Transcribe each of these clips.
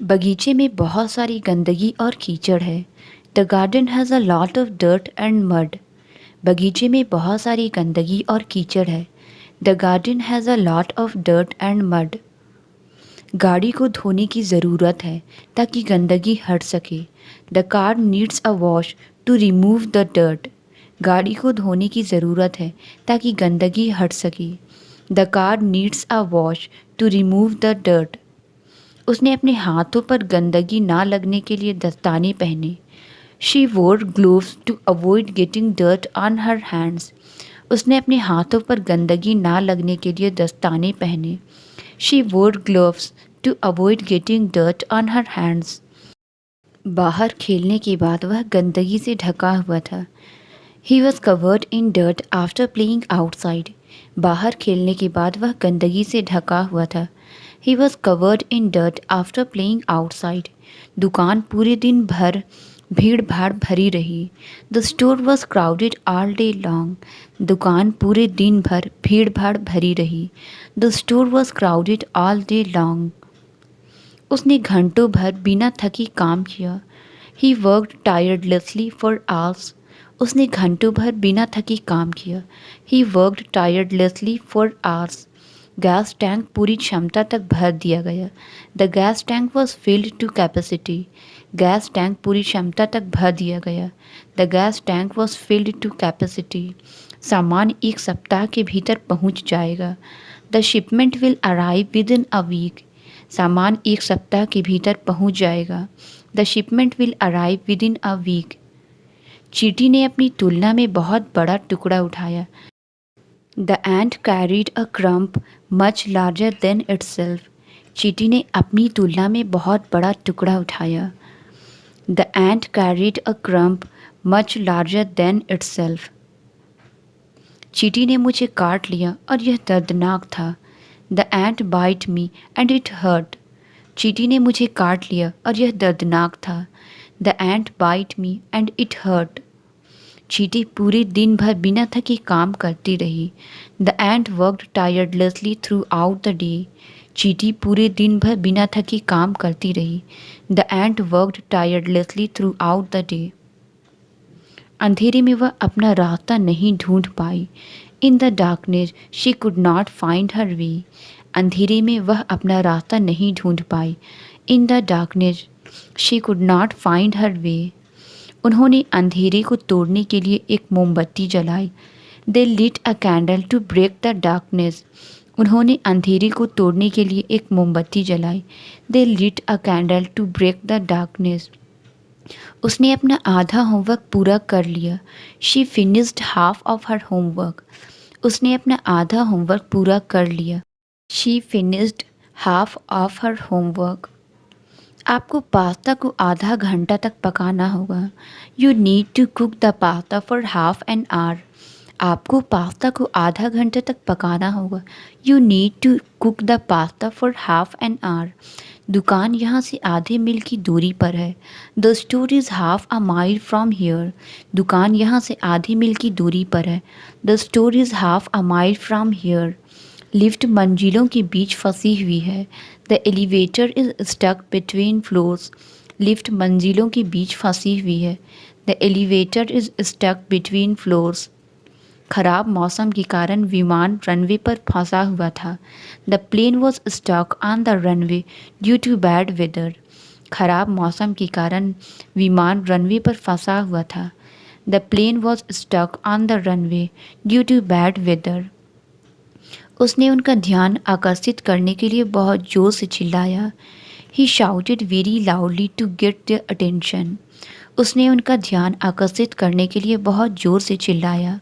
बगीचे में बहुत सारी गंदगी और कीचड़ है। The garden has a lot of dirt and mud. बगीचे में बहुत सारी गंदगी और कीचड़ है। The garden has a lot of dirt and mud. गाड़ी को धोने की ज़रूरत है ताकि गंदगी हट सके। The car needs a wash to remove the dirt. गाड़ी को धोने की ज़रूरत है ताकि गंदगी हट सके। The car needs a wash to remove the dirt. उसने अपने हाथों पर गंदगी ना लगने के लिए दस्ताने पहने। She wore gloves to avoid getting dirt on her hands. उसने अपने हाथों पर गंदगी ना लगने के लिए दस्ताने पहने। She wore gloves to avoid getting dirt on her hands. बाहर खेलने के बाद वह गंदगी से ढका हुआ था। He was covered in dirt after playing outside. बाहर खेलने के बाद वह गंदगी से ढका हुआ था। He was covered in dirt after playing outside. दुकान पूरे दिन भर भीड़ भाड़ भरी रही। The store was crowded all day long. दुकान पूरे दिन भर भीड़ भाड़ भरी रही। The store was crowded all day long. उसने घंटों भर बिना थकी काम किया। He worked tirelessly for hours. उसने घंटों भर बिना थकी काम किया। He worked tirelessly for hours. Gas tank पूरी क्षमता तक भर दिया गया। The gas tank was filled to capacity. गैस टैंक पूरी क्षमता तक भर दिया गया। The gas tank was filled to capacity. सामान एक सप्ताह के भीतर पहुंच जाएगा। The shipment will arrive within a week. सामान एक सप्ताह के भीतर पहुंच जाएगा। The shipment will arrive within a week. चींटी ने अपनी तुलना में बहुत बड़ा टुकड़ा उठाया। The ant carried a crumb much larger than itself. चींटी ने अपनी तुलना में बहुत बड़ा टुकड़ा उठाया। The ant carried a crumb much larger than itself. चींटी ने मुझे काट लिया और यह दर्दनाक था। The ant bit me and it hurt. चींटी ने मुझे काट लिया और यह दर्दनाक था। The ant bit me and it hurt. चींटी पूरे दिन भर बिना थके काम करती रही। The ant worked tirelessly throughout the day. चींटी पूरे दिन भर बिना थके काम करती रही। The ant worked tirelessly throughout the day. अंधेरे में वह अपना रास्ता नहीं ढूंढ पाई। In the darkness she could not find her way. अंधेरे में वह अपना रास्ता नहीं ढूंढ पाई। In the darkness she could not find her way. उन्होंने अंधेरे को तोड़ने के लिए एक मोमबत्ती जलाई। They lit a candle to break the darkness. उन्होंने अंधेरे को तोड़ने के लिए एक मोमबत्ती जलाई। They lit a candle to break the darkness. उसने अपना आधा होमवर्क पूरा कर लिया। She finished half of her homework. उसने अपना आधा होमवर्क पूरा कर लिया। She finished half of her homework. आपको पास्ता को आधा घंटा तक पकाना होगा। You need to cook the pasta for half an hour. आपको पास्ता को आधा घंटे तक पकाना होगा। You need to cook the pasta for half an hour. दुकान यहाँ से आधे मील की दूरी पर है। The store is half a mile from here. दुकान यहाँ से आधे मील की दूरी पर है। The store is half a mile from here. Lift मंजिलों के बीच फंसी हुई है। The elevator is stuck between floors. Lift मंजिलों के बीच फंसी हुई है। The elevator is stuck between floors. खराब मौसम के कारण विमान रनवे पर फंसा हुआ था। The plane was stuck on the runway due to bad weather. खराब मौसम के कारण विमान रनवे पर फंसा हुआ था। The plane was stuck on the runway due to bad weather. उसने उनका ध्यान आकर्षित करने के लिए बहुत जोर से चिल्लाया। He shouted very loudly to get their attention. उसने उनका ध्यान आकर्षित करने के लिए बहुत जोर से चिल्लाया।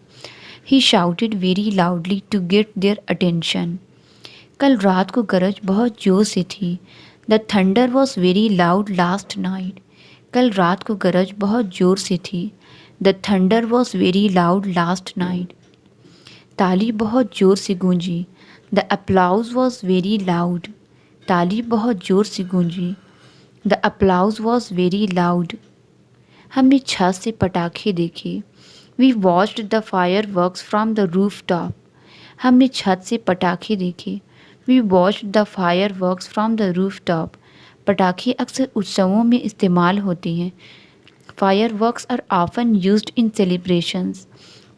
He shouted very loudly to get their attention. कल रात को गरज बहुत जोर से थी। The thunder was very loud last night. कल रात को गरज बहुत जोर से थी। The thunder was very loud last night. ताली बहुत जोर से गूंजी। The applause was very loud. ताली बहुत जोर से गूंजी। The applause was very loud. हमने छत से पटाखे देखे। We watched the fireworks from the rooftop. हमने छत से पटाखे देखे। We watched the fireworks from the rooftop. पटाखे अक्सर उत्सवों में इस्तेमाल होते हैं। Fireworks are often used in celebrations.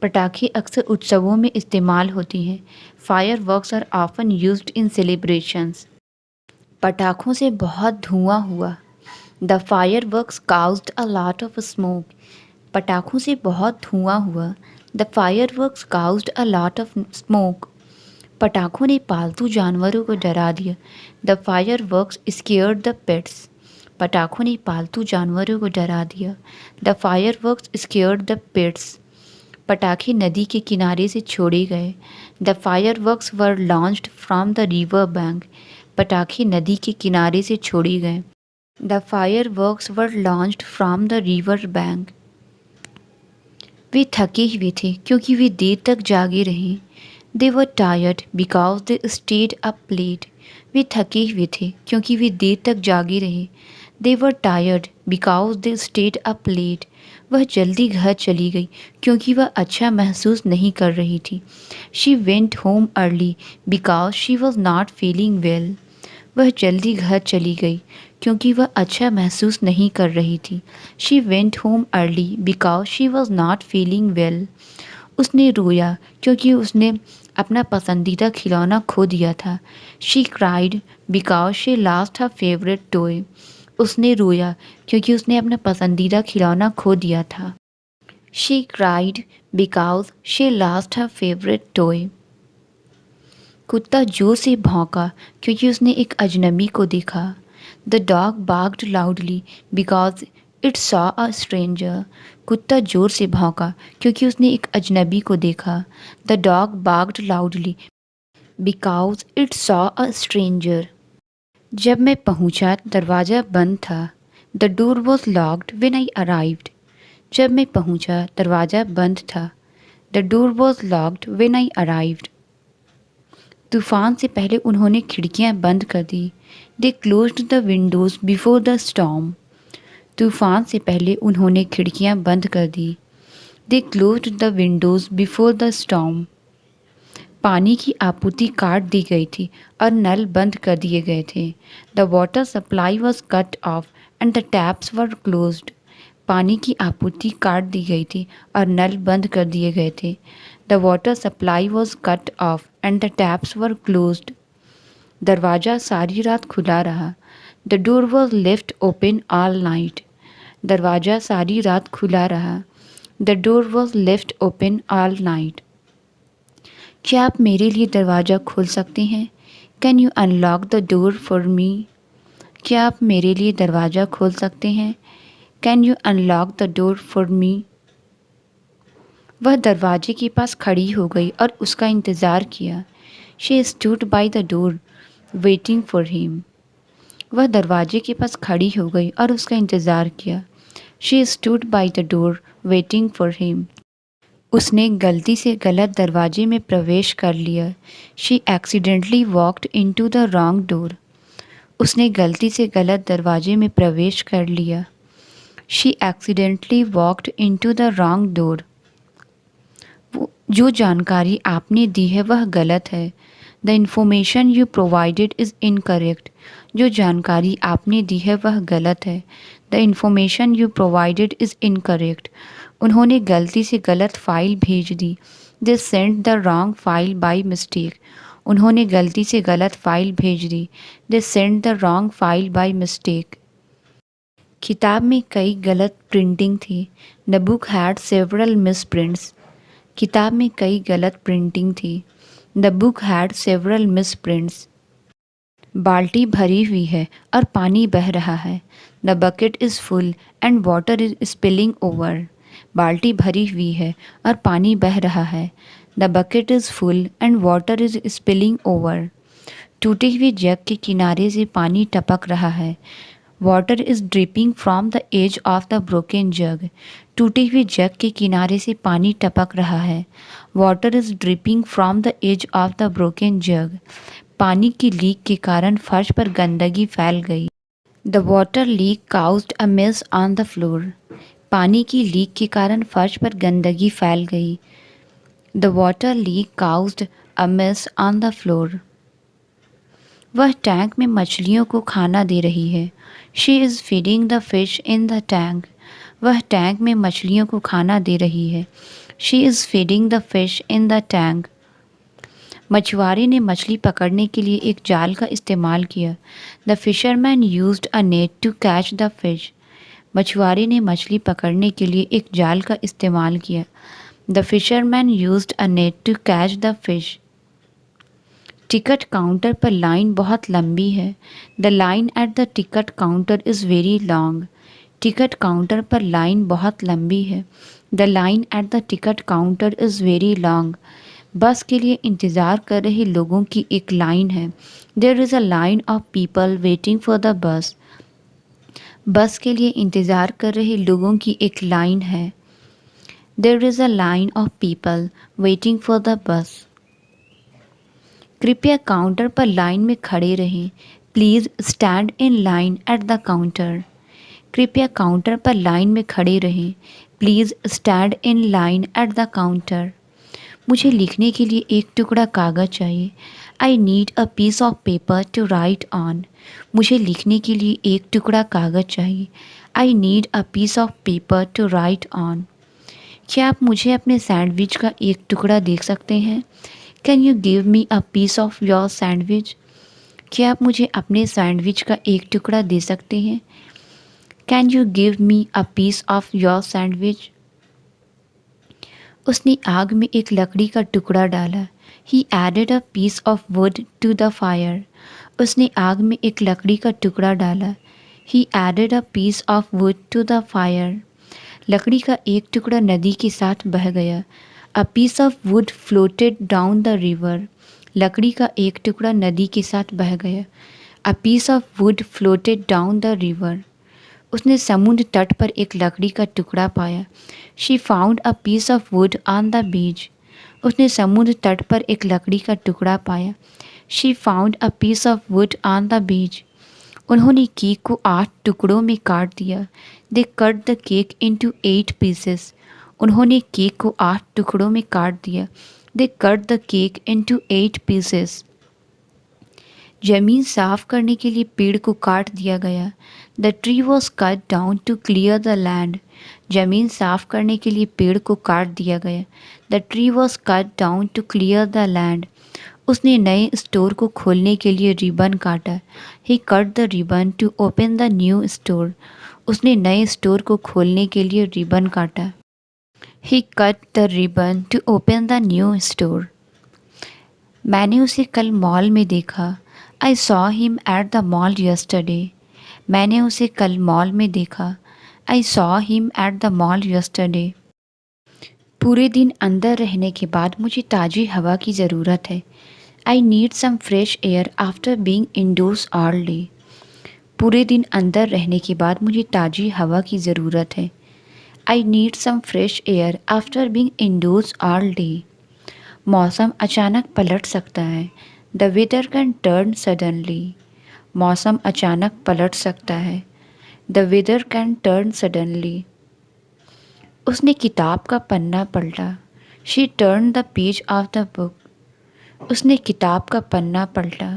पटाखे अक्सर उत्सवों में इस्तेमाल होती हैं। Fireworks are often used in celebrations. पटाखों से बहुत धुआं हुआ। The fireworks caused a lot of smoke. पटाखों से बहुत धुआं हुआ। The fireworks caused a lot of smoke. पटाखों ने पालतू जानवरों को डरा दिया। The fireworks scared the pets. पटाखों ने पालतू जानवरों को डरा दिया। The fireworks scared the pets. पटाखे नदी के किनारे से छोड़े गए। The fireworks were launched from the river bank. पटाखे नदी के किनारे से छोड़े गए। The fireworks were launched from the river bank. वे थके हुए थे क्योंकि वे देर तक जागे रहे। They were tired because they stayed up late. वे थके हुए थे क्योंकि वे देर तक जागे रहे। They were tired because they stayed up late. वह जल्दी घर चली गई क्योंकि वह अच्छा महसूस नहीं कर रही थी। She went home early because she was not feeling well. वह जल्दी घर चली गई क्योंकि वह अच्छा महसूस नहीं कर रही थी। She went home early because she was not feeling well. उसने रोया क्योंकि उसने अपना पसंदीदा खिलौना खो दिया था। She cried because she lost her favourite toy. उसने रोया क्योंकि उसने अपना पसंदीदा खिलौना खो दिया था। She cried because she lost her favourite toy. कुत्ता जोर से भौंका क्योंकि उसने एक अजनबी को देखा। The dog barked loudly because it saw a stranger. कुत्ता जोर से भौंका क्योंकि उसने एक अजनबी को देखा। The dog barked loudly because it saw a stranger. जब मैं पहुंचा दरवाज़ा बंद था। The door was locked when I arrived. जब मैं पहुंचा दरवाज़ा बंद था। The door was locked when I arrived. तूफान से पहले उन्होंने खिड़कियां बंद कर दी। They closed the windows before the storm. तूफान से पहले उन्होंने खिड़कियां बंद कर दी। They closed the windows before the storm. पानी की आपूर्ति काट दी गई थी और नल बंद कर दिए गए थे। The water supply was cut off and the taps were closed. पानी की आपूर्ति काट दी गई थी और नल बंद कर दिए गए थे। The water supply was cut off and the taps were closed. दरवाज़ा सारी रात खुला रहा। The door was left open all night. दरवाज़ा सारी रात खुला रहा। The door was left open all night. क्या आप मेरे लिए दरवाज़ा खोल सकते हैं? Can you unlock the door for me? क्या आप मेरे लिए दरवाज़ा खोल सकते हैं? Can you unlock the door for me? वह दरवाजे के पास खड़ी हो गई और उसका इंतज़ार किया। She stood by the door waiting for him. वह दरवाजे के पास खड़ी हो गई और उसका इंतज़ार किया। She stood by the door waiting for him. उसने गलती से गलत दरवाजे में प्रवेश कर लिया। She accidentally walked into the wrong door. उसने गलती से गलत दरवाजे में प्रवेश कर लिया। She accidentally walked into the wrong door. जो जानकारी आपने दी है वह गलत है। The information you provided is incorrect. जो जानकारी आपने दी है वह गलत है। The information you provided is incorrect. उन्होंने गलती से गलत फ़ाइल भेज दी। They sent the wrong file by mistake. उन्होंने गलती से गलत फ़ाइल भेज दी। They sent the wrong file by mistake. किताब में कई गलत प्रिंटिंग थी। The book had several misprints. किताब में कई गलत प्रिंटिंग थी। The book had several misprints. बाल्टी भरी हुई है और पानी बह रहा है। The bucket is full and water is spilling over. बाल्टी भरी हुई है और पानी बह रहा है। The bucket is full and water is spilling over. टूटे हुए जग के किनारे से पानी टपक रहा है। Water is dripping from the edge of the broken jug. टूटे हुए जग के किनारे से पानी टपक रहा है। Water is dripping from the edge of the broken jug. पानी की लीक के कारण फर्श पर गंदगी फैल गई। The water leak caused a mess on the floor. पानी की लीक के कारण फर्श पर गंदगी फैल गई। The water leak caused a mess on the floor. वह टैंक में मछलियों को खाना दे रही है। She is feeding the fish in the tank. वह टैंक में मछलियों को खाना दे रही है। She is feeding the fish in the tank. मछुआरे ने मछली पकड़ने के लिए एक जाल का इस्तेमाल किया। The fisherman used a net to catch the fish. मछुआरे ने मछली पकड़ने के लिए एक जाल का इस्तेमाल किया। The fisherman used a net to catch the fish. Ticket counter पर लाइन बहुत लंबी है। The line at the ticket counter is very long. Ticket counter पर लाइन बहुत लंबी है। The line at the ticket counter is very long. Bus के लिए इंतज़ार कर रहे लोगों की एक लाइन है। There is a line of people waiting for the bus. Bus के लिए इंतज़ार कर रहे लोगों की एक लाइन है। There is a line of people waiting for the bus. कृपया काउंटर पर लाइन में खड़े रहें। Please stand in line at the counter. कृपया काउंटर पर लाइन में खड़े रहें। Please stand in line at the counter. मुझे लिखने के लिए एक टुकड़ा कागज़ चाहिए। I need a piece of paper to write on. मुझे लिखने के लिए एक टुकड़ा कागज़ चाहिए। I need a piece of paper to write on. क्या आप मुझे अपने सैंडविच का एक टुकड़ा दे सकते हैं? Can you give me a piece of your sandwich? क्या आप मुझे अपने सैंडविच का एक टुकड़ा दे सकते हैं? Can you give me a piece of your sandwich? उसने आग में एक लकड़ी का टुकड़ा डाला। He added a piece of wood to the fire. उसने आग में एक लकड़ी का टुकड़ा डाला। He added a piece of wood to the fire. लकड़ी का एक टुकड़ा नदी के साथ बह गया। A piece of wood floated down the river. लकड़ी का एक टुकड़ा नदी के साथ बह गया। A piece of wood floated down the river. उसने समुद्र तट पर एक लकड़ी का टुकड़ा पाया। She found a piece of wood on the beach. उसने समुद्र तट पर एक लकड़ी का टुकड़ा पाया। She found a piece of wood on the beach. उन्होंने केक को 8 टुकड़ों में काट दिया। They cut the cake into 8 pieces. उन्होंने केक को 8 टुकड़ों में काट दिया। They cut the cake into 8 pieces. जमीन साफ करने के लिए पेड़ को काट दिया गया। The tree was cut down to clear the land. जमीन साफ करने के लिए पेड़ को काट दिया गया। The tree was cut down to clear the land. उसने नए स्टोर को खोलने के लिए रिबन काटा। He cut the ribbon to open the new store. उसने नए स्टोर को खोलने के लिए रिबन काटा। He cut the ribbon to open the new store. मैंने उसे कल मॉल में देखा। I saw him at the mall yesterday. मैंने उसे कल मॉल में देखा। I saw him at the mall yesterday. पूरे दिन अंदर रहने के बाद मुझे ताज़ी हवा की ज़रूरत है। I need some fresh air after being indoors all day. पूरे दिन अंदर रहने के बाद मुझे ताज़ी हवा की ज़रूरत है। I need some fresh air after being indoors all day. मौसम अचानक पलट सकता है। The weather can turn suddenly. मौसम अचानक पलट सकता है। The weather can turn suddenly. उसने किताब का पन्ना पलटा। She turn the page of the book. उसने किताब का पन्ना पलटा।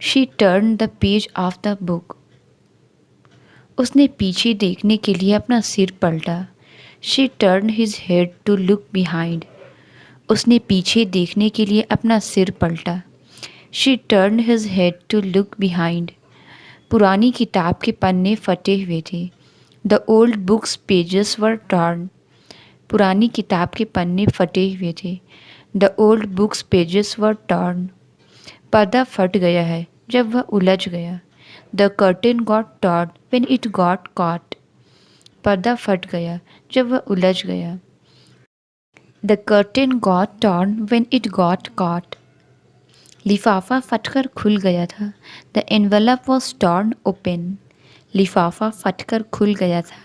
She turn the page of the book. उसने पीछे देखने के लिए अपना सिर पलटा। She turn his head to look behind. उसने पीछे देखने के लिए अपना सिर पलटा। She turn his head to look behind. पुरानी किताब के पन्ने फटे हुए थे। The old books pages were torn. पुरानी किताब के पन्ने फटे हुए थे। The old books pages were torn. पर्दा फट गया है जब वह उलझ गया। The curtain got torn when it got caught. पर्दा फट गया जब वह उलझ गया। The curtain got torn when it got cot. लिफाफा फटकर खुल गया था। The envelope was torn open. लिफाफा फटकर खुल गया था।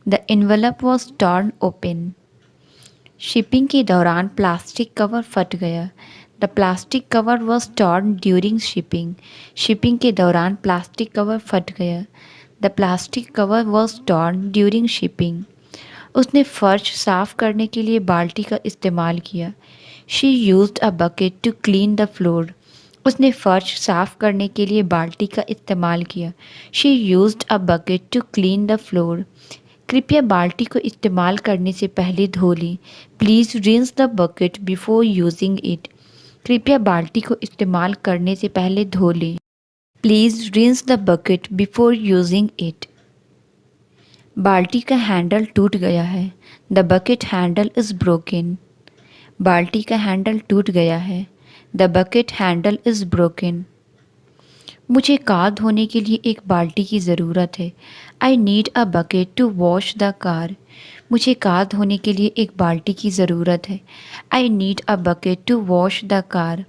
The envelope was torn open. Shipping के दौरान प्लास्टिक कवर फट गया। The plastic cover was torn during shipping. Shipping के दौरान प्लास्टिक कवर फट गया। The plastic cover was torn during shipping. उसने फर्श साफ करने के लिए बाल्टी का इस्तेमाल किया। She used a bucket to clean the floor. उसने फर्श साफ करने के लिए बाल्टी का इस्तेमाल किया। She used a bucket to clean the floor. कृपया बाल्टी को इस्तेमाल करने से पहले धो लें। Please rinse the bucket before using it. कृपया बाल्टी को इस्तेमाल करने से पहले धो लें। Please rinse the bucket before using it. बाल्टी का हैंडल टूट गया है। The bucket handle is broken. बाल्टी का हैंडल टूट गया है। The bucket handle is broken. मुझे कार धोने के लिए एक बाल्टी की ज़रूरत है। I need a bucket to wash the car. मुझे कार धोने के लिए एक बाल्टी की ज़रूरत है। I need a bucket to wash the car.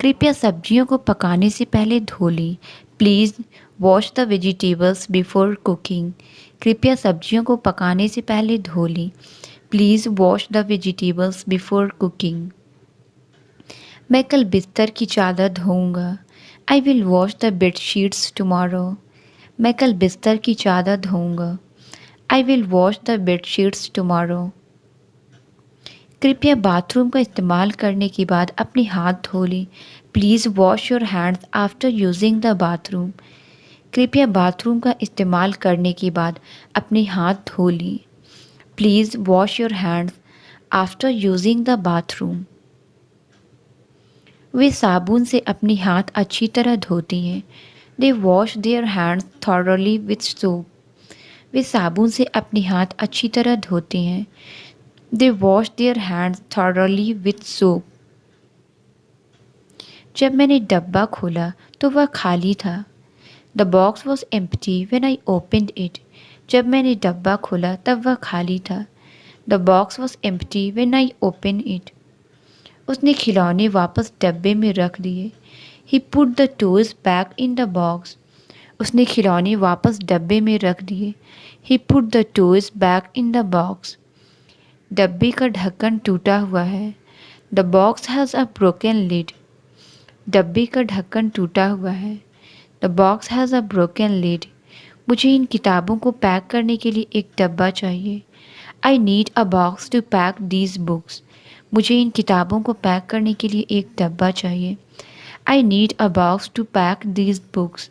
कृपया सब्जियों को पकाने से पहले धो लें। Please wash the vegetables before cooking. कृपया सब्जियों को पकाने से पहले धो लें। Please wash the vegetables before cooking. मैं कल बिस्तर की चादर धोऊंगा। I will wash the bedsheets tomorrow. मैं कल बिस्तर की चादर धोऊंगा। I will wash the bedsheets tomorrow. कृपया बाथरूम का इस्तेमाल करने के बाद अपने हाथ धो लें। Please wash your hands after using the bathroom. कृपया बाथरूम का इस्तेमाल करने के बाद अपने हाथ धो लें। Please wash your hands after using the bathroom. वे साबुन से अपने हाथ अच्छी तरह धोती हैं। They wash their hands thoroughly with soap. वे साबुन से अपने हाथ अच्छी तरह धोते हैं। They wash their hands thoroughly with soap. जब मैंने डब्बा खोला तो वह खाली था। The box was empty when I opened it. जब मैंने डब्बा खोला तब वह खाली था। The box was empty when I open it. उसने खिलौने वापस डब्बे में रख दिए। He put the toys back in the box. उसने खिलौने वापस डब्बे में रख दिए। He put the toys back in the box. डब्बे का ढक्कन टूटा हुआ है। The box has a broken lid. डब्बे का ढक्कन टूटा हुआ है। The box has a broken lid. मुझे इन किताबों को पैक करने के लिए एक डब्बा चाहिए। I need a box to pack these books. मुझे इन किताबों को पैक करने के लिए एक डब्बा चाहिए। I need a box to pack these books.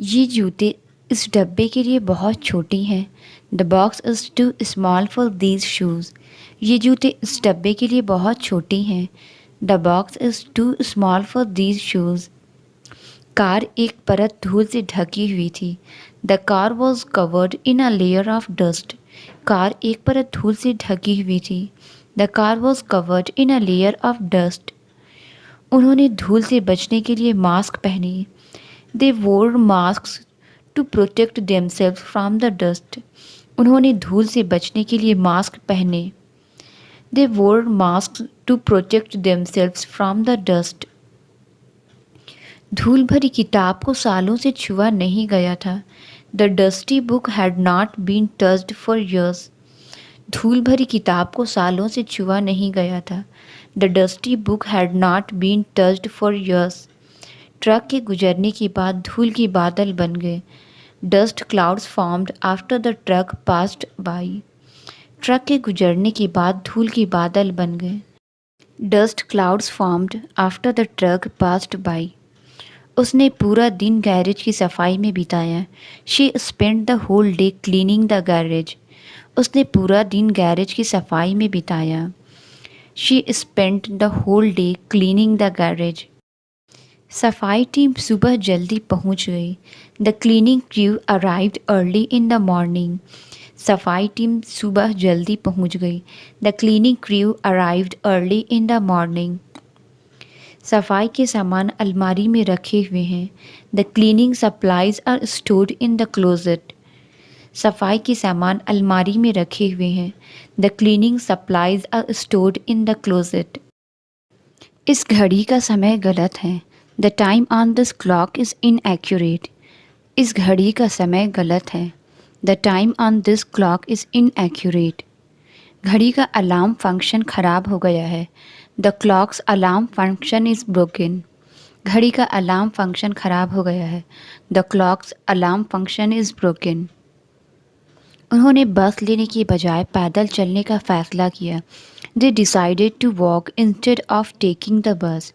ये जूते इस डब्बे के लिए बहुत छोटी हैं। The box is too small for these shoes. ये जूते इस डब्बे के लिए बहुत छोटी हैं। The box is too small for these shoes. Car एक परत धूल से ढकी हुई थी। The car was covered in a layer of dust. Car एक परत धूल से ढकी हुई थी। The car was covered in a layer of dust. उन्होंने धूल से बचने के लिए मास्क पहने। They wore mask to protect themselves from the dust. उन्होंने धूल से बचने के लिए मास्क पहने। They wore mask to protect themselves from the dust. धूल भरी किताब को सालों से छुआ नहीं गया था। The dusty book had not been touched for years. धूल भरी किताब को सालों से छुआ नहीं गया था। The dusty book had not been touched for years. Truck के गुजरने के बाद धूल के बादल बन गए। Dust clouds formed after the truck passed by. Truck के गुजरने के बाद धूल के बादल बन गए। Dust clouds formed after the truck passed by. उसने पूरा दिन गैरेज की सफाई में बिताया। She spend the whole day cleaning the garage. उसने पूरा दिन गैरेज की सफाई में बिताया। She spend the whole day cleaning the garage. सफाई टीम सुबह जल्दी पहुंच गई। The cleaning crew arrived early in the morning. सफाई टीम सुबह जल्दी पहुंच गई। The cleaning crew arrived early in the morning. सफाई के सामान अलमारी में रखे हुए हैं। The cleaning supplies are stored in the closet. सफाई के सामान अलमारी में रखे हुए हैं। The cleaning supplies are stored in the closet. इस घड़ी का समय गलत है। The time on this clock is inaccurate. इस घड़ी का समय गलत है। The time on this clock is inaccurate. घड़ी का अलार्म फंक्शन ख़राब हो गया है। The clocks alarm function is broken. घड़ी का अलार्म फंक्शन ख़राब हो गया है। The clocks alarm function is broken. उन्होंने बस लेने के बजाय पैदल चलने का फ़ैसला किया। They decided to walk instead of taking the bus.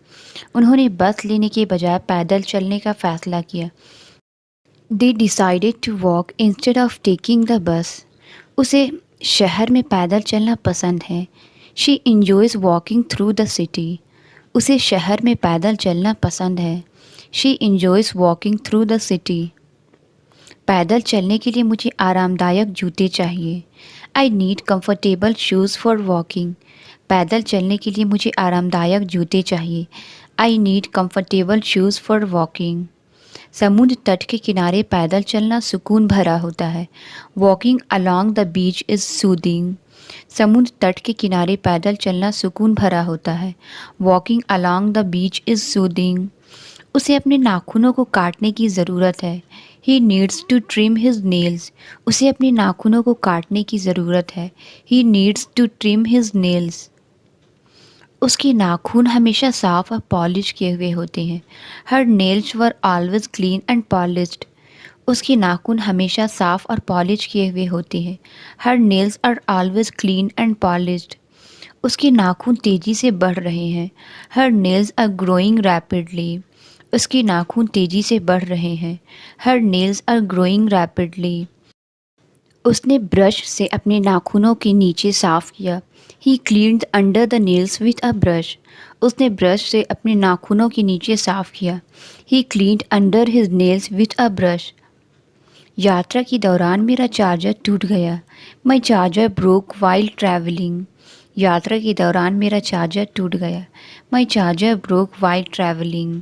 उन्होंने बस लेने के बजाय पैदल चलने का फ़ैसला किया। They decided to walk instead of taking the bus. उसे शहर में पैदल चलना पसंद है। She enjoys walking through the city. उसे शहर में पैदल चलना पसंद है। She enjoys walking through the city. पैदल चलने के लिए मुझे आरामदायक जूते चाहिए। I need comfortable shoes for walking. पैदल चलने के लिए मुझे आरामदायक जूते चाहिए। I need comfortable shoes for walking. समुद्र तट के किनारे पैदल चलना सुकून भरा होता है। Walking along the beach is soothing. समुद्र तट के किनारे पैदल चलना सुकून भरा होता है। Walking along the beach is soothing. उसे अपने नाखूनों को काटने की ज़रूरत है। He needs to trim his nails. उसे अपने नाखूनों को काटने की ज़रूरत है। He needs to trim his nails. उसके नाखून हमेशा साफ और पॉलिश किए हुए होते हैं। Her nails were always clean and polished. उसके नाखून हमेशा साफ और पॉलिश किए हुए होते हैं। Her nails are always clean and polished. उसके नाखून तेज़ी से बढ़ रहे हैं। Her nails are growing rapidly. उसके नाखून तेज़ी से बढ़ रहे हैं। Her nails are growing rapidly. उसने ब्रश से अपने नाखूनों के नीचे साफ किया। He cleaned under the nails with a brush. उसने ब्रश से अपने नाखूनों के नीचे साफ किया। He cleaned under his nails with a brush. यात्रा के दौरान मेरा चार्जर टूट गया। माई चार्जर ब्रोक वाइल ट्रैवलिंग। यात्रा के दौरान मेरा चार्जर टूट गया। माई चार्जर ब्रोक वाइल ट्रैवलिंग।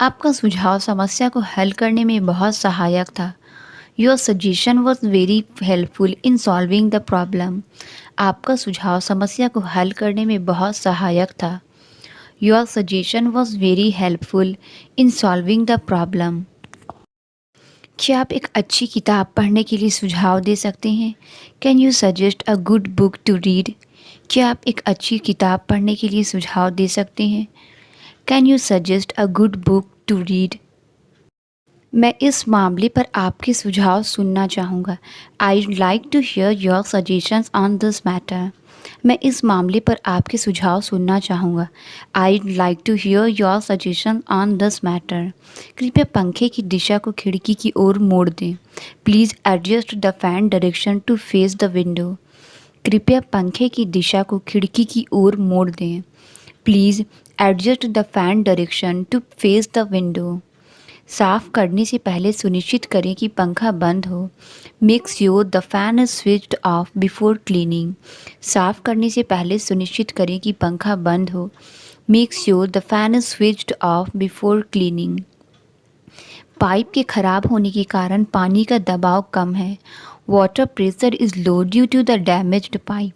आपका सुझाव समस्या को हल करने में बहुत सहायक था। Your suggestion was very helpful in solving the problem. आपका सुझाव समस्या को हल करने में बहुत सहायक था। Your suggestion was very helpful in solving the problem. क्या आप एक अच्छी किताब पढ़ने के लिए सुझाव दे सकते हैं? Can you suggest a good book to read? क्या आप एक अच्छी किताब पढ़ने के लिए सुझाव दे सकते हैं? Can you suggest a good book to read? मैं इस मामले पर आपके सुझाव सुनना चाहूँगा। I like to hear your suggestions on this matter. मैं इस मामले पर आपके सुझाव सुनना चाहूँगा। I like to hear your suggestion on this matter. कृपया पंखे की दिशा को खिड़की की ओर मोड़ दें। Please adjust the fan direction to face the window. कृपया पंखे की दिशा को खिड़की की ओर मोड़ दें। Please adjust the fan direction to face the window. साफ़ करने से पहले सुनिश्चित करें कि पंखा बंद हो। Make sure the fan is switched off before cleaning. साफ़ करने से पहले सुनिश्चित करें कि पंखा बंद हो। Make sure the fan is switched off before cleaning. Pipe के ख़राब होने के कारण पानी का दबाव कम है। Water pressure is low due to the damaged pipe.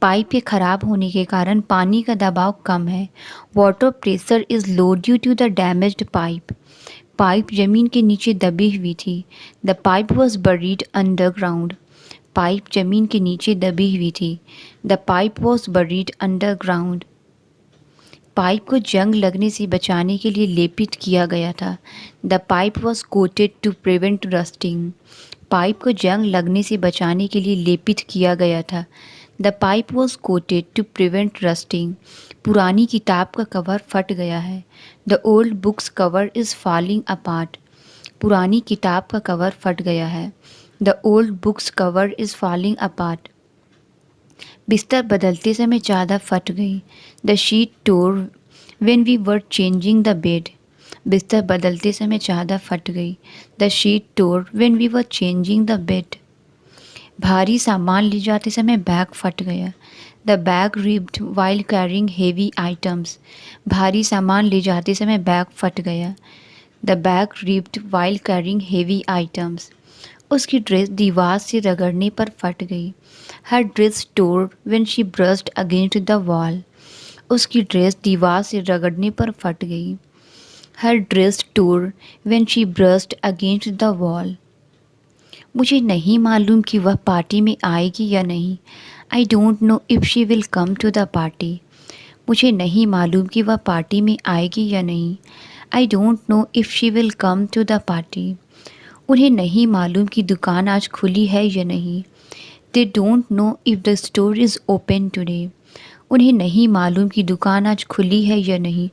Pipe के ख़राब होने के कारण पानी का दबाव कम है। Water pressure is low due to the damaged pipe. Pipe जमीन के नीचे दबी हुई थी। The pipe was buried underground. Pipe जमीन के नीचे दबी हुई थी। The pipe was buried underground. Pipe को जंग लगने से बचाने के लिए लेपित किया गया था। The pipe was coated to prevent rusting. Pipe को जंग लगने से बचाने के लिए लेपित किया गया था। The pipe was coated to prevent rusting. पुरानी किताब का कवर फट गया है। The old books cover is falling apart. पुरानी किताब का कवर फट गया है। The old books cover is falling apart. बिस्तर बदलते समय चादर फट गई। The sheet tore when we were changing the bed. बिस्तर बदलते समय चादर फट गई। The sheet tore when we were changing the bed. भारी सामान ले जाते समय बैग फट गया। The bag ripped while carrying heavy items. भारी सामान ले जाते समय बैग फट गया। The bag ripped while carrying heavy items. उसकी ड्रेस दीवार से रगड़ने पर फट गई। Her dress tore when she brushed against the wall. उसकी ड्रेस दीवार से रगड़ने पर फट गई। Her dress tore when she brushed against the wall. मुझे नहीं मालूम कि वह पार्टी में आएगी या नहीं। I don't know if she will come to the party. मुझे नहीं मालूम कि वह पार्टी में आएगी या नहीं। I don't know if she will come to the party. उन्हें नहीं मालूम कि दुकान आज खुली है या नहीं। They don't know if the store is open today. उन्हें नहीं मालूम कि दुकान आज खुली है या नहीं।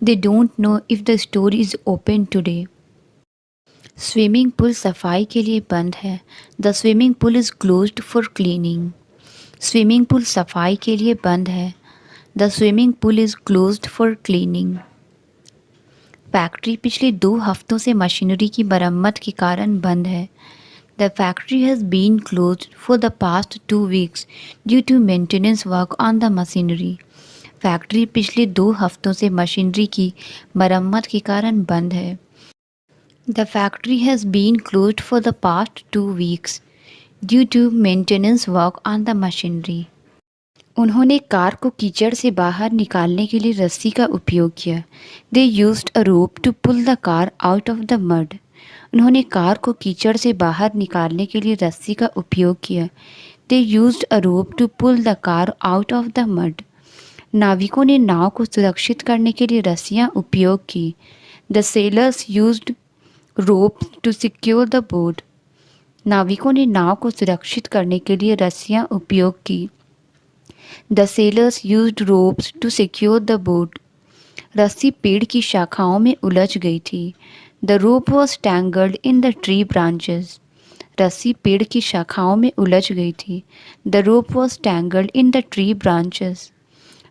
They don't know if the store is open today. Swimming pool सफाई के लिए बंद है। The swimming pool is closed for cleaning. Swimming pool सफाई के लिए बंद है। The swimming pool is closed for cleaning. Factory पिछले 2 हफ्तों से मशीनरी की मरम्मत के कारण बंद है। The factory has been closed for the past 2 weeks due to maintenance work on the machinery. Factory पिछले 2 हफ्तों से मशीनरी की मरम्मत के कारण बंद है। The factory has been closed for the past 2 weeks due to maintenance work on the machinery. उन्होंने कार को कीचड़ से बाहर निकालने के लिए रस्सी का उपयोग किया। They used a rope to pull the car out of the mud. उन्होंने कार को कीचड़ से बाहर निकालने के लिए रस्सी का उपयोग किया। They used a rope to pull the car out of the mud. नाविकों ने नाव को सुरक्षित करने के लिए रस्सियाँ उपयोग की। The sailors used rope to secure the boat. नाविकों ने नाव को सुरक्षित करने के लिए रस्सियाँ उपयोग की। The sailors used ropes to secure the boat. रस्सी पेड़ की शाखाओं में उलझ गई थी। The rope was tangled in the tree branches. रस्सी पेड़ की शाखाओं में उलझ गई थी। The rope was tangled in the tree branches.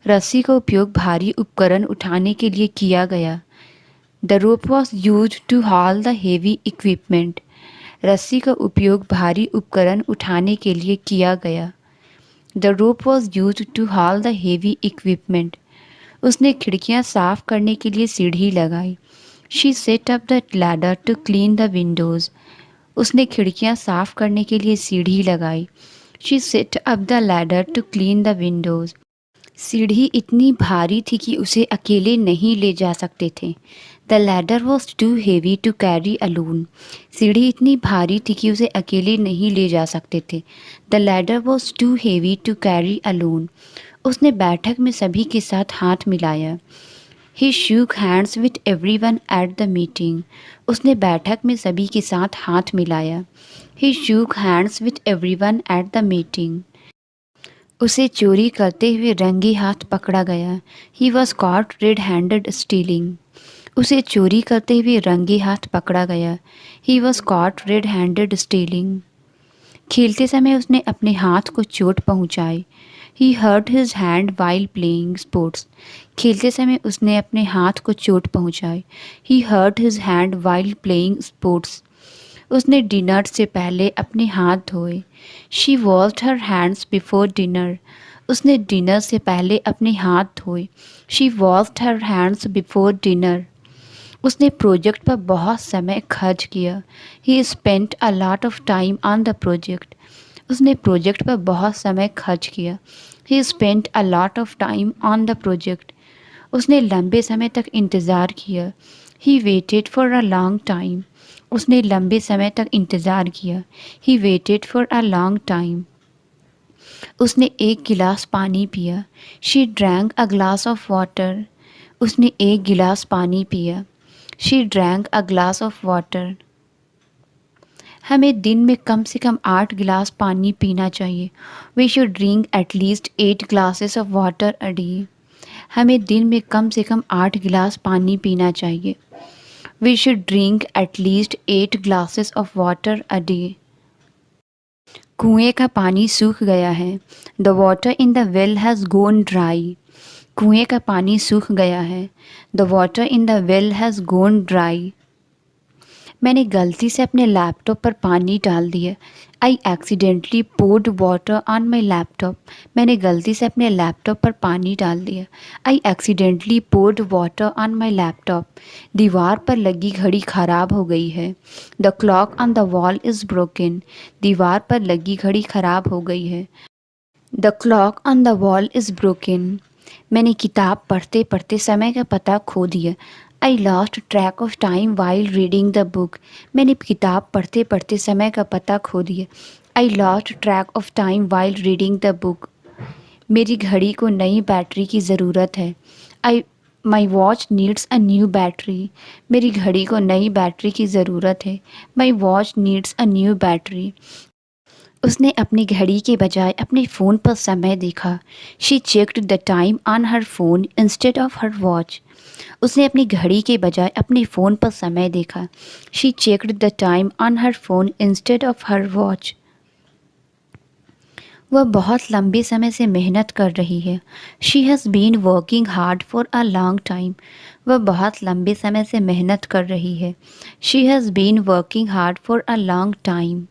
रस्सी का उपयोग भारी उपकरण उठाने के लिए किया गया। The rope was used to haul the heavy equipment. रस्सी का उपयोग भारी उपकरण उठाने के लिए किया गया। The rope was used to haul the heavy equipment. उसने खिड़कियां साफ करने के लिए सीढ़ी लगाई। She set up the ladder to clean the windows. उसने खिड़कियां साफ करने के लिए सीढ़ी लगाई। She set up the ladder to clean the windows. सीढ़ी इतनी भारी थी कि उसे अकेले नहीं ले जा सकते थे। The ladder was too heavy to carry alone. सीढ़ी इतनी भारी थी कि उसे अकेले नहीं ले जा सकते थे। The ladder was too heavy to carry alone. उसने बैठक में सभी के साथ हाथ मिलाया। He shook hands with everyone at the meeting. उसने बैठक में सभी के साथ हाथ मिलाया। He shook hands with everyone at the meeting. उसे चोरी करते हुए रंगे हाथ पकड़ा गया। He was caught red handed stealing. उसे चोरी करते हुए रंगे हाथ पकड़ा गया। He was caught red handed stealing. खेलते समय उसने अपने हाथ को चोट पहुंचाई। He hurt his hand while playing sports. खेलते समय उसने अपने हाथ को चोट पहुंचाई। He hurt his hand while playing sports. उसने डिनर से पहले अपने हाथ धोए। She washed her hands before dinner. उसने डिनर से पहले अपने हाथ धोए। She washed her hands before dinner. उसने प्रोजेक्ट पर बहुत समय खर्च किया। He spent a lot of time on the project. उसने प्रोजेक्ट पर बहुत समय खर्च किया। He spent a lot of time on the project. उसने लंबे समय तक इंतज़ार किया। He waited for a long time. उसने लंबे समय तक इंतज़ार किया। He waited for a long time. उसने एक गिलास पानी पिया। She drank a glass of water. उसने एक गिलास पानी पिया। She drank a glass of water. हमें दिन में कम से कम 8 गिलास पानी पीना चाहिए। We should drink at least 8 glasses of water a day. हमें दिन में कम से कम 8 गिलास पानी पीना चाहिए। We should drink at least 8 glasses of water a day. कुएं का पानी सूख गया है। The water in the well has gone dry. कुएं का पानी सूख गया है। The water in the well has gone dry. मैंने गलती से अपने लैपटॉप पर पानी डाल दिया। I accidentally poured water on my laptop. मैंने गलती से अपने लैपटॉप पर पानी डाल दिया। I accidentally poured water on my laptop. दीवार पर लगी घड़ी ख़राब हो गई है। The clock on the wall is broken. दीवार पर लगी घड़ी ख़राब हो गई है। The clock on the wall is broken. मैंने किताब पढ़ते पढ़ते समय का पता खो दिया। I lost track of time while reading the book. मैंने किताब पढ़ते पढ़ते समय का पता खो दिया। I lost track of time while reading the book. मेरी घड़ी को नई बैटरी की ज़रूरत है। I my watch needs a new battery. मेरी घड़ी को नई बैटरी की ज़रूरत है। My watch needs a new battery. उसने अपनी घड़ी के बजाय अपने फ़ोन पर समय देखा। She checked the time on her phone instead of her watch. उसने अपनी घड़ी के बजाय अपने फ़ोन पर समय देखा। She checked the time on her phone instead of her watch. वह बहुत लंबे समय से मेहनत कर रही है। She has been working hard for a long time. वह बहुत लंबे समय से मेहनत कर रही है। She has been working hard for a long time.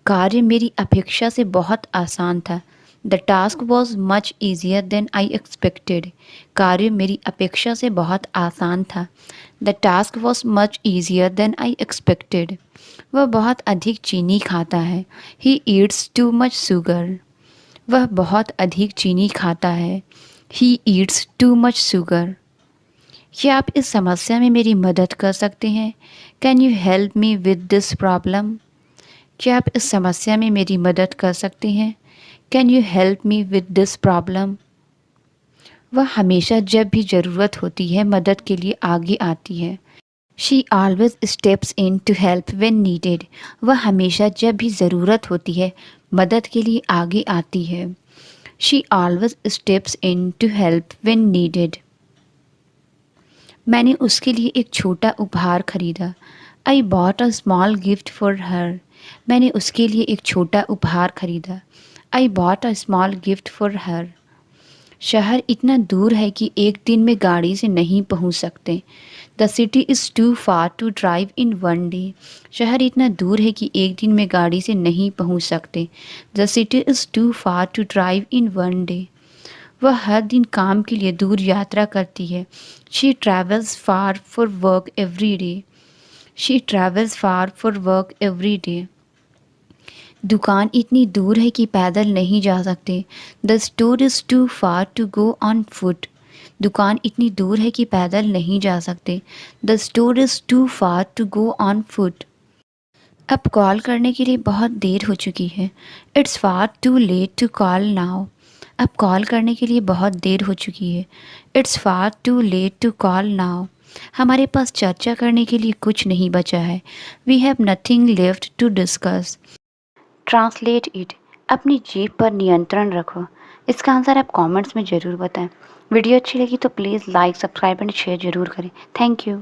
कार्य मेरी अपेक्षा से बहुत आसान था। The task was much easier than I expected. कार्य मेरी अपेक्षा से बहुत आसान था। The task was much easier than I expected. वह बहुत अधिक चीनी खाता है। He eats too much sugar. वह बहुत अधिक चीनी खाता है। He eats too much sugar. क्या आप इस समस्या में मेरी मदद कर सकते हैं? Can you help me with this problem? क्या आप इस समस्या में मेरी मदद कर सकते हैं? Can you help me with this problem? वह हमेशा जब भी ज़रूरत होती है मदद के लिए आगे आती है। She always steps in to help when needed. वह हमेशा जब भी ज़रूरत होती है मदद के लिए आगे आती है। She always steps in to help when needed. मैंने उसके लिए एक छोटा उपहार खरीदा। I bought a small gift for her. मैंने उसके लिए एक छोटा उपहार खरीदा। I bought a small gift for her. शहर इतना दूर है कि एक दिन में गाड़ी से नहीं पहुंच सकते। The city is too far to drive in one day. शहर इतना दूर है कि एक दिन में गाड़ी से नहीं पहुंच सकते। The city is too far to drive in one day. वह हर दिन काम के लिए दूर यात्रा करती है। She travels far for work every day. She travels far for work every day. दुकान इतनी दूर है कि पैदल नहीं जा सकते। The store is too far to go on foot. दुकान इतनी दूर है कि पैदल नहीं जा सकते। The store is too far to go on foot. अब कॉल करने के लिए बहुत देर हो चुकी है। It's far too late to call now. अब कॉल करने के लिए बहुत देर हो चुकी है। It's far too late to call now. हमारे पास चर्चा करने के लिए कुछ नहीं बचा है। We have nothing left to discuss. Translate it. अपनी जीभ पर नियंत्रण रखो। इसका आंसर आप कमेंट्स में ज़रूर बताएं। वीडियो अच्छी लगी तो please like, subscribe and share ज़रूर करें। Thank you.